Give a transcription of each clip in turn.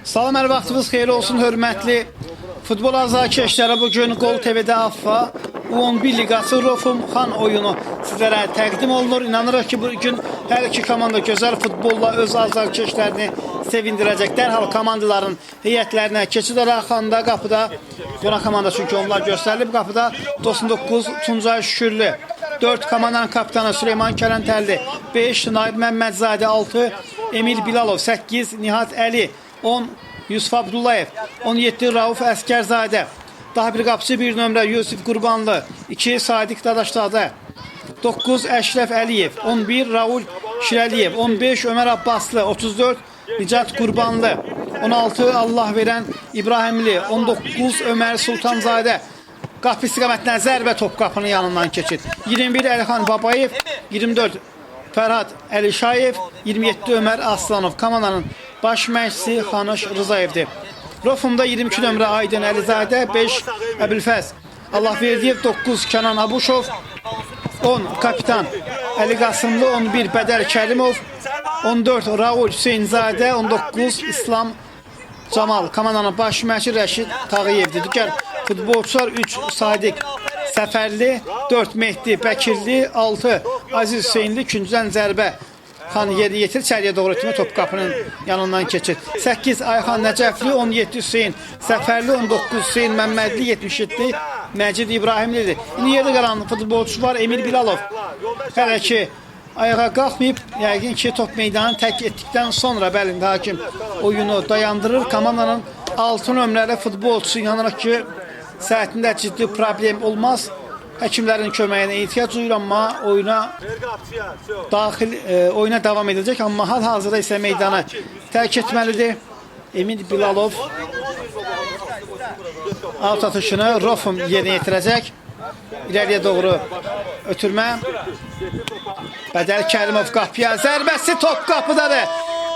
Salam, hər vaxtınız xeyir olsun, hörmətli futbol azarkeşləri. Bugün Gol TV'də AFFA U11 Liqası Rofum Xan oyunu sizlərə təqdim olunur. İnanırıq ki, bugün hər iki komanda gözəl futbolla öz azarkeşlərini sevindirəcək. Dərhal komandaların heyətlərinə keçid arxanda qapıda qonaq komanda, çünki onlar göstərilib. Qapıda 99 Tuncay Şükürlü, 4 komandanın kapitanı Süleyman Kərəntəlli, 5 Naib Məmmədzadə, 6 Emil Bilalov, 8 Nihat Əli, 10 Yusuf Abdullayev, 17 Rauf Əskərzadə, daha bir qapıcı 1 nömrə Yusuf Qurbanlı, 2 Sadiq Dadaşzadə, 9 Əşrəf Əliyev, 11 Raul Şirəliyev, 15 Ömər Abbaslı, 34 Nicat Qurbanlı, 16 Allah verən İbrahimli, 19 Ömər Sultanzadə. Qapı istiqamətinə zərbə top qapının yanından keçir. 21 Əlixan Babayev, 24 Fərhad Əlişayev, 27 Ömər Aslanov. Komandanın baş məşqçisi Xanış Rızayevdir. Rofumda 22 nömrə Aydın Əlizadə, 5 Əbülfəz Allahverdiyev, 9 Kənan Abuşov, 10 kapitan Əli Qasımlı, 11 Bədər Kərimov, 14 Raul Hüseynzadə, 19 İslam Camal. Komandanın baş məşqçisi Rəşid Tağıyevdir. Digər futbolçular 3 Sadiq Səfərli, 4 Mehdi Bəkirli, 6 Aziz Hüseynli. Küncdən zərbə Xan yeri yetir, içəriyə doğru etmə top qapının yanından keçir. 8 Ayxan Nəcəfli, 17 Hüseyn Səfərli, 19 Hüseyn Məmmədli, 77 Məcid İbrahimlidir. İndi yerdə qalan futbolçu var Emil Bilalov. Hələ ki ayağa qalxmayıb, yəqin ki top meydanı tərk etdikdən sonra bəli hakim oyunu dayandırır. Komandanın 6 nömrəli futbolçusu, inanırıq ki səhətində ciddi problem olmaz. Həkimlərin köməyinə ehtiyac duyur, amma oyuna oyuna davam edəcək. Amma hal-hazırda isə meydanı tərk etməlidir. Emil Bilalov alt atışını Rofum yerinə yetirəcək. İləriyə doğru ötürmə. Bədər Kərimov qapıya zərbəsi, top qapıdadır.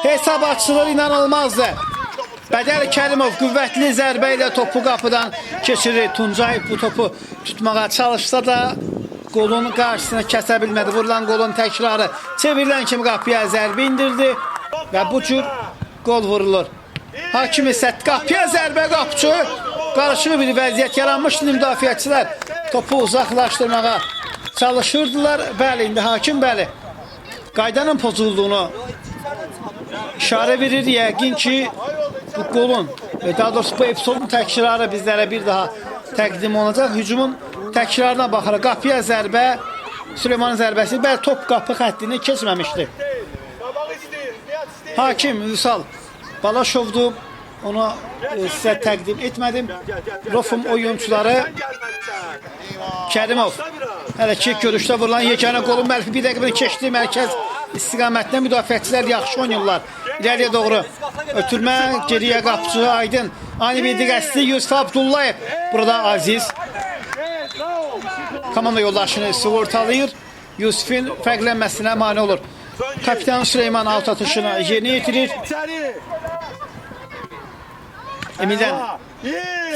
Hesab açılır, inanılmazdır. Bədər Kərimov qüvvətli zərbə ilə topu qapıdan keçirir. Tuncay bu topu tutmağa çalışsa da qolun qarşısını kəsə bilmədi. Vurulan qolun təkrarı çevrilən kimi qapıya zərbə indirdi və bu cür qol vurulur. Hakim isə qapıya zərbə, qapıcı qarışıq bir vəziyyət yaranmışdı. Müdafiəçilər topu uzaqlaşdırmağa çalışırdılar. Bəli, indi hakim qaydanın pozulduğunu işarə verir. Yəqin ki bu qolun, daha doğrusu bu epizodun təkrarı bizlərə bir daha təqdim olacaq. Hücumun təkrarına baxaraq qapıya zərbə, Süleymanın zərbəsi, bəli top qapı xəttini keçməmişdi. Hakim Vüsal Balaşovdur. Onu sizə təqdim etmədim. Rofum oyuncuları Kərimov. Hələ ki görüşdə vurulan yeganə qolun məlfi bir dəqiqəni keçdi. Mərkəz istiqamətində müdafiəçilər yaxşı oynayırlar. İləriyə doğru ötürmə, geriyə qapıcı Aydın. Ani bir diqqətli Yusuf Abdullayev. Burada Aziz komanda yoldaşını sığortalayır. Yusuf'un fərqlənməsinə mane olur. Kapitan Süleyman alt atışını yerinə yetirir. Emil'den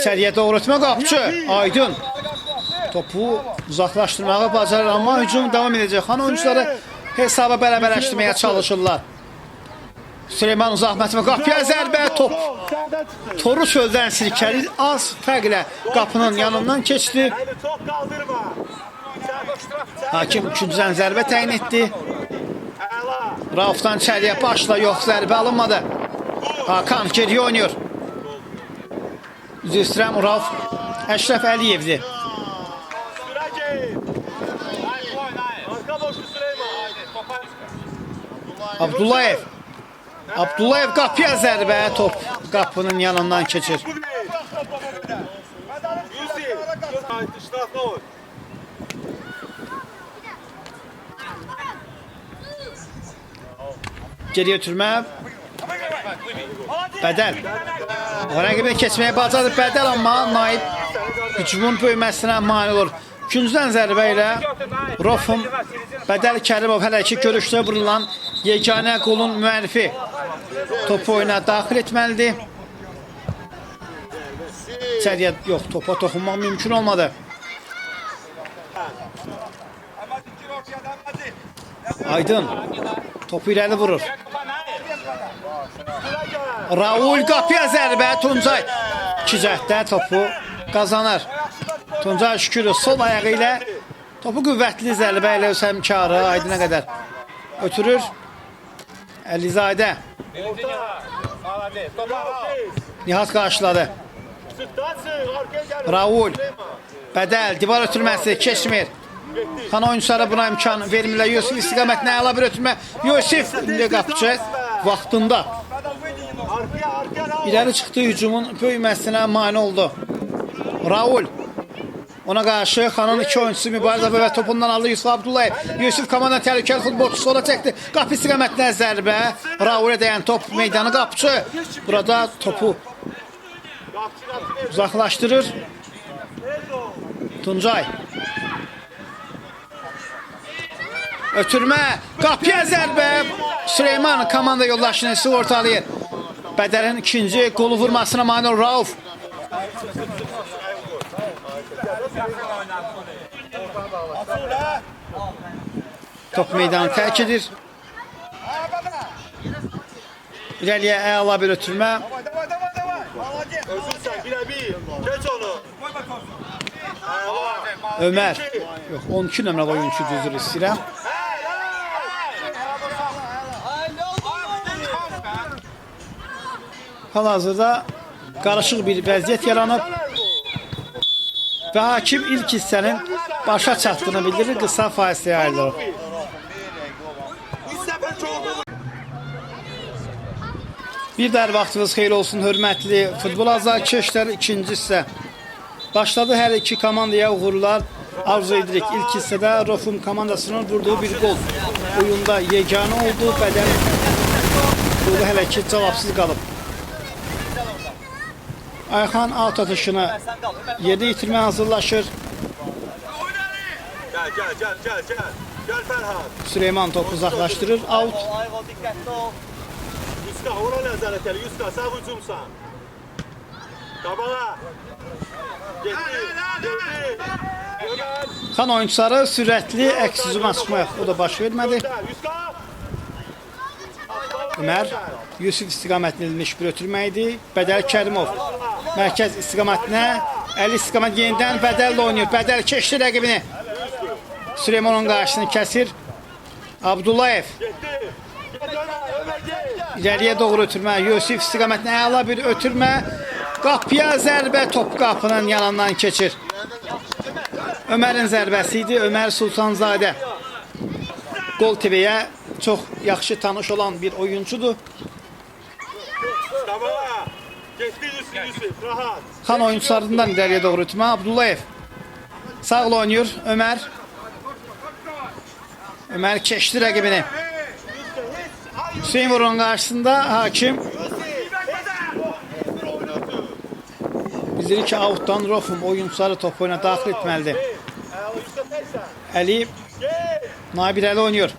içəriyə doğru ötmə, qapıcı Aydın topu uzaqlaşdırmağı bacarır, amma hücum davam edəcək. Xan oyuncuları hesabı bərabərləşdirməyə çalışırlar. Süleyman uzaq məsafə, qapıya zərbə, top toru çöldən silkəlir, az fərqlə qapının yanından keçdi. Hakim üçüncüdən zərbə təyin etdi. Raufdan içəriyə başla, yox zərbə alınmadı. Hakan geriyə oynuyor. Üzü üstürəm Rauf Əşrəf Əliyevdir. Abdullayev. Abdullayev qapıya zərbə, top qapının yanından keçir. Geriyə ötürmə. Bədəl. O rəqibini keçməyə bacarır Bədəl, amma Naib hücumun böyüməsinə mane olur. Küncdən zərbə ilə Rofum Bədər Kərimov hələ ki görüşdə vurulan yeganə qolun müəllifi topu oyuna daxil etməlidir. İçəriyə yox, topa toxunmaq mümkün olmadı. Aydın topu irəli vurur. Raul qapıya zərbə. Tuncay 2 cəhddə topu qazanır. Tuncay Şükürov sol ayağı ilə topu qüvvətli zərbə ilə öz həmkarı Aydına qədər ötürür. Əlizadə Nihat qarşıladı. Raul Bədəl divar ötürməsi keçmir. Xan oyunculara buna imkan vermirlər. Yusif istiqamətinə əla bir ötürmə. Yusif indi qapıcı vaxtında İləri çıxdığı hücumun böyüməsinə mane oldu. Raul ona qarşı Xanın 2 oyuncusu mübarizə və topundan aldı Yusuf Abdullayev. Yusuf komanda təhlükəli futbolçu sola çəkdi. Qapı istiqamətinə zərbə. Raul'e dəyən top meydanı qapıcı. Burada topu uzaqlaşdırır. Tuncay ötürmə, qapıya zərbə. Süleyman komanda yoldaşını sığortalayır. Bədəlin ikinci qolu vurmasına mane olur Rauf. Top meydanı tərk edir. İrəliyə əla bir ötürmə. Ömər. Yox, 12 nömrəli oyuncu düzür istəyirəm. Hal-hazırda qarışıq bir vəziyyət yaranıb və hakim ilk hissənin başa çatdığını bildirir, qısa fasiləyə ayrılır. Bir də hər vaxtınız xeyir olsun, hörmətli futbol azarkeşlər. İkinci hissə başladı. Hər iki komandaya uğurlar arzu edirik. İlk hissədə Rofum komandasının vurduğu bir gol oyunda yeganə oldu. Bədəl qolu hələ ki cavabsız qalıb. Ayxan out atışını yedi itirmə hazırlaşır. Süleyman topu uzaqlaşdırır. Out. Ora nəzarət elə, Yuska, sən hücumsan. Qabağa. Xan oyuncuları sürətli əks hücuma çıxmaq o da baş vermədi. Ömər Yusuf istiqamətini edilmiş bir ötürmə idi. Bədəl Kərimov mərkəz istiqamətinə, əli istiqamət yenidən Bədəl oynayır. Bədəl keçdi rəqibini. Süleymanın qarşısını kəsir. Abdullayev İləriyə doğru ötürmə. Yusuf istiqamətinə əla bir ötürmə. Qapıya zərbə, top qapının yanından keçir. Ömərin zərbəsi idi. Ömər Sultanzadə. Gol TV-yə çox yaxşı tanış olan bir oyuncudur. Xan oyuncularından ileriye doğru ötürmə. Abdullayev sağ oynayır. Ömər keçdi rəqibini. Hüseyin Vurun qarşısında hakim bildirir ki outdan Rofum oyuncuları top oyuna daxil etməlidir. Əli Nabir Əli oynayır.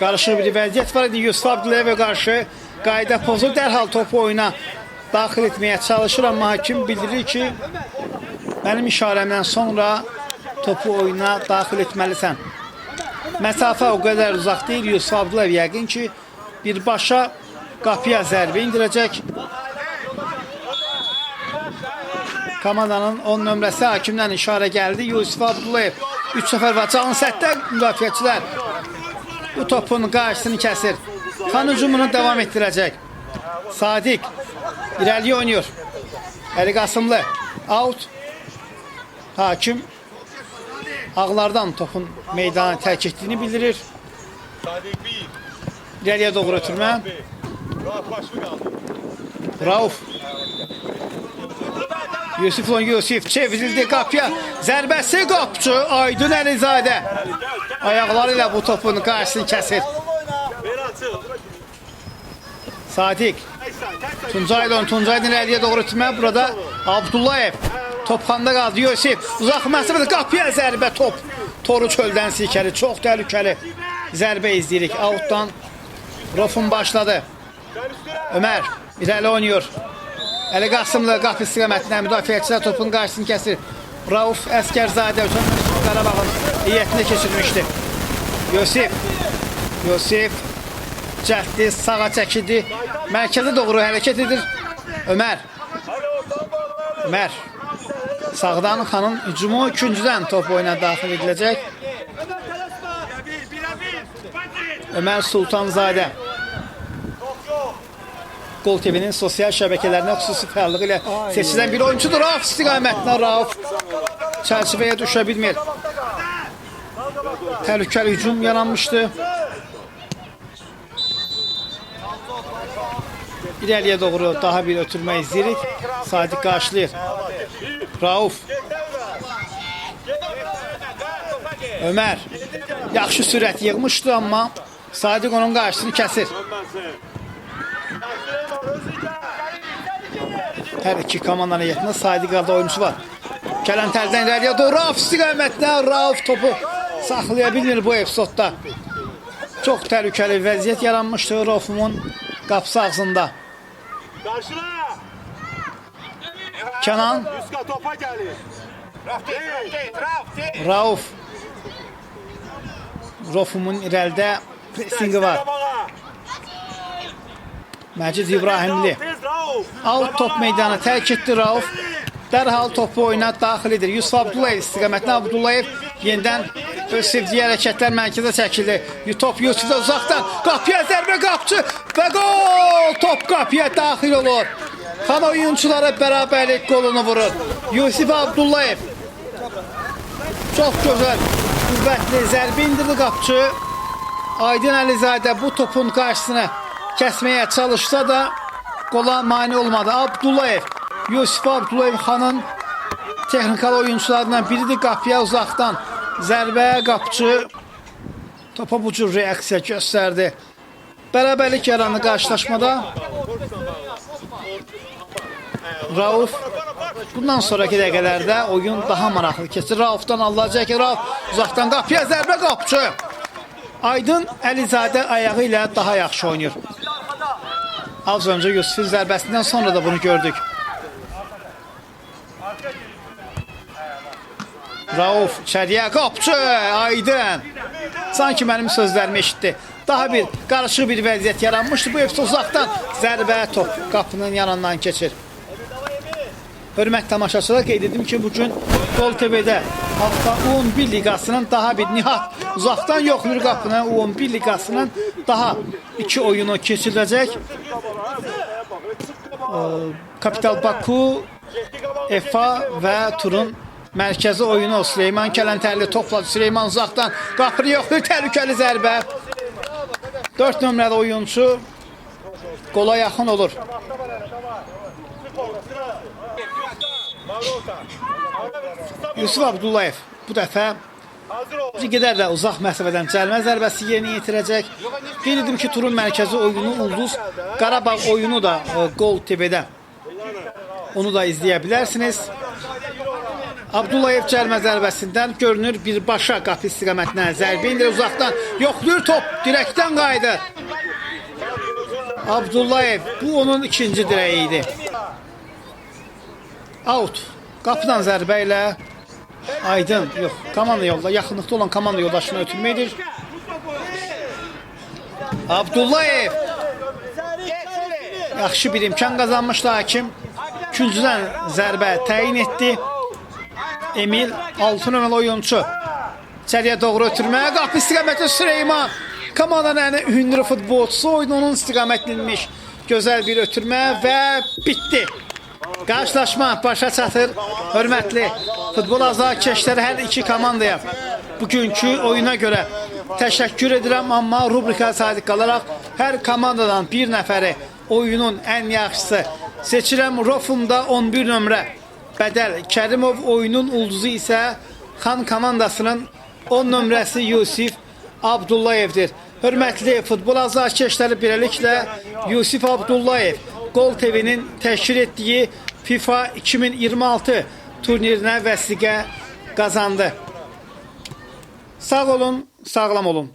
Qarışıq bir vəziyyət var idi. Yusuf Abdullayevə qarşı qayda pozu dərhal topu oyuna daxil etməyə çalışır, amma hakim bildirir ki mənim işarəmdən sonra topu oyuna daxil etməlisən. Məsafə o qədər uzaq deyil. Yusuf Abdullayev yəqin ki birbaşa qapıya zərbə indirəcək. Komandanın 10 nömrəsi hakimdən işarə gəldi. Yusuf Abdullayev 3 səfər var. Canlı sətdə müdafiəçilər bu topun qarşısını kəsir. Xan hücumunu davam etdirəcək. Sadiq irəliyə oynayır. Əli Qasımlı out. Hakim ağlardan topun meydanı tərk etdiyini bildirir. İləriyə doğru ötürmə. Rauf. Yusif çevrildi qapıya. Zərbəsi qapçı Aydın Əlizadə. Ayaqları ilə bu topun qarşısını kəsir. Sadiq. Tuncay'dan irəliyə doğru ötürmə. Burada Abdullayev. Top xanda qaldı. Yusif uzaq məsafədə qapıya zərbə top. Toru çöldən silkəli. Çox təhlükəli zərbə izləyirik. Outdan Rofun başladı. Ömər irəli oynayır. Əli Qasımlı qapı istiqamətinə müdafiəçilər topun qarşısını kəsir. Rauf Əskərzadə Qarabağın heyətində keçirmişdi. Yusif cəhdi, sağa çəkidi. Mərkəzə doğru hərəkət edir Ömər. Ömər. Sağdan Xanın hücumu ikinciden top oyuna daxil ediləcək. Ömər Sultanzadə. Gol TV'nin sosial şəbəkələrində xüsusi fəallığı ilə seçilən bir oyuncudur. Rauf istiqamətinə Rauf çərçivəyə düşə bilmir. Təhlükəli hücum yaranmışdı. İleriye doğru daha bir ötürme izleyirik. Sadiq qarşılayır. Rauf. Ömər. Yaxşı sürət yığmışdı, amma Sadiq onun qarşısını kəsir. Hər iki komandanın heyətində Sadiq adlı oyuncu var. Gələn tərdən irəliyə doğru Rauf istiqamətdə. Rauf topu saxlaya bilmir bu epizodda. Çox təhlükəli vəziyyət yaranmışdı Raufumun qapısı ağzında. Kenan. Rauf. Raufumun irəlidə pressingi var. Məcid İbrahimli. Alt top meydanı tərk etdi Rauf. Dərhal topu oyuna daxil edir. Yusuf Abdullayev istiqamətində. Abdullayev yenidən öz sevdiyi hərəkətlər mərkəzə çəkildi. Top Yusuf'da uzaqdan. Qapıya zərbə qapçı və gol! Top qapıya daxil olur. Xan oyuncuları bərabərlik golunu vurur. Yusuf Abdullayev. Çox gözəl, qüvvətli zərbə indirdi qapçı. Aydın Əlizadə bu topun qarşısını kəsməyə çalışsa da qola mane olmadı. Abdullayev. Yusuf Abdullayev Xanın texnikal oyuncularından biridir. Qapıya uzaqdan zərbə qapçı topa bu cür reaksiya göstərdi. Bərabərlik yarandı qarşılaşmada. Rauf. Bundan sonraki dəqiqələrdə oyun daha maraqlı keçir. Rauf'dan alacaq ki, Rauf uzaqdan qapıya zərbə qapçı. Aydın Əlizadə ayağı ilə daha yaxşı oynayır. Az öncə Yusuf'un zərbəsindən sonra da bunu gördük. Rauf içəriyə qapçı. Aydın. Sanki mənim sözlərimi eşitdi. Daha bir qarışıq bir vəziyyət yaranmışdı. Bu hepsi uzaqdan zərbə top qapının yanından keçir. Hörmət tamaşaçılar, qeyd edim ki, bugün Gol TV'də hafta U11 liqasının daha bir Nihat uzaqdan yoxlayır qapını. U11 liqasının daha iki oyunu keçiriləcək. Kapital Baku, EFA və Turun mərkəzi oyunu Süleyman Kələntərli topladı. Süleyman uzaqdan qapını yoxlayır. Təhlükəli zərbə. 4 nömrəli oyuncu qola yaxın olur. Yusuf Abdullayev bu dəfə bir qədər də uzaq məsafədən cəlmə zərbəsi yerinə yetirəcək. Qeyd edim ki, turun mərkəzi oyunu Ulduz Qarabağ oyunu da Gol TV'də. Onu da izləyə bilərsiniz. Abdullayev cəlmə zərbəsindən görünür birbaşa qapı istiqamətinə zərbə indir uzaqdan. Yoxlayır top, dirəkdən qayıdır. Abdullayev, bu onun ikinci dirəyi idi. Out. Qapıdan zərbə ilə Aydın, yox, komanda yolda, yaxınlıqda olan komanda yoldaşına ötürməkdir. Abdullayev. Yaxşı bir imkan qazanmışdı hakim. İkinciden zərbə təyin etdi. Emil, 6 nömrəli oyuncu. İçəriyə doğru ötürməyə, qapı istiqaməti Süleyman. Komandanın ən hündür futbolçusu oyunun istiqamətlənmiş. Gözəl bir ötürmə və bitdi. Qarşılaşma başa çatır. Hörmətli futbol azarkeşləri hər iki komandaya bugünkü oyuna görə təşəkkür edirəm, amma rubrika sadiq qalaraq hər komandadan bir nəfəri oyunun ən yaxşısı seçirəm. Rofumda 11 nömrə Bədəl Kərimov, oyunun ulduzu isə Xan komandasının 10 nömrəsi Yusuf Abdullayevdir. Hörmətli futbol azarkeşləri, beləliklə Yusuf Abdullayev Gol TV'nin təşkil etdiyi FIFA 2026 turnirinə vəsiqə qazandı. Sağ olun, sağlam olun.